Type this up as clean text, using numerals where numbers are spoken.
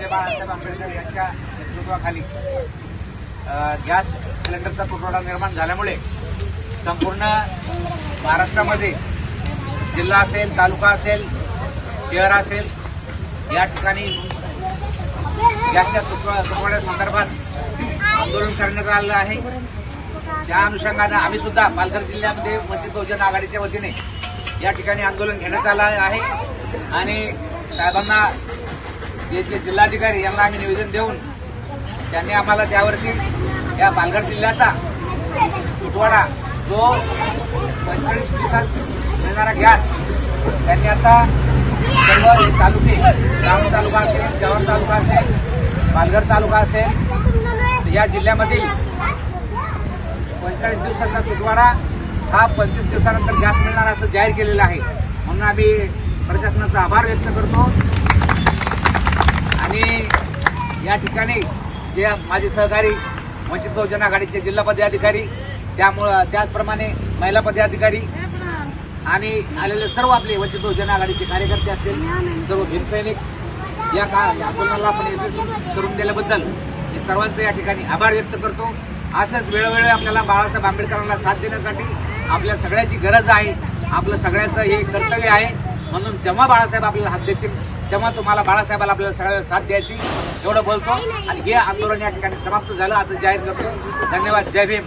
Doctor Balasaheb Ambedkar यांच्या नेतृत्वाखाली gas सिलेंडरचा तुटवडा निर्माण झाल्यामुळे संपूर्ण महाराष्ट्रामध्ये जिल्हा असेल, तालुका असेल, शहर असेल, या ठिकाणी गॅसच्या तुटवड्यासंदर्भात आंदोलन करण्यात आलेलं आहे। त्या अनुषंगाने आम्ही सुद्धा पालघर जिल्ह्यामध्ये वंचित बहुजन आघाडीच्या वतीने या ठिकाणी आंदोलन घेण्यात आलं आहे आणि साहेबांना जे जिल्हाधिकारी यांना आम्ही निवेदन देऊन त्यांनी आम्हाला त्यावरती या पालघर जिल्ह्याचा तुटवडा जो 45 दिवसात मिळणारा गॅस त्यांनी आता सर्व तालुके, राम तालुका असेल, जव्हार तालुका असेल, पालघर तालुका असेल, या जिल्ह्यामधील 45 दिवसाचा तुटवडा हा 25 दिवसानंतर गॅस मिळणार असं जाहीर केलेलं आहे। म्हणून आम्ही प्रशासनाचा आभार व्यक्त करतो आणि या ठिकाणी जे माझे सहकारी वंचित बहुजन आघाडीचे जिल्हा पदाधिकारी, त्याचप्रमाणे महिला पदाधिकारी आणि आलेले सर्व आपले वंचित बहुजन आघाडीचे कार्यकर्ते असतील, सर्व भीमसैनिक या आंदोलनाला आपण यशस्वी करून दिल्याबद्दल मी सर्वांचे या ठिकाणी आभार व्यक्त करतो। असंच वेळोवेळी आपल्याला बाळासाहेब आंबेडकरांना साथ देण्यासाठी आपल्या सगळ्याची गरज आहे, आपलं सगळ्याचं हे कर्तव्य आहे। म्हणून जेव्हा बाळासाहेब आपल्याला हात देतील तेव्हा तुम्हाला बाळासाहेबाला आपल्याला सगळ्याला साथ द्यायची एवढं बोलतो आणि हे आंदोलन या ठिकाणी समाप्त झालं असं जाहीर करतो। धन्यवाद। जय भीम।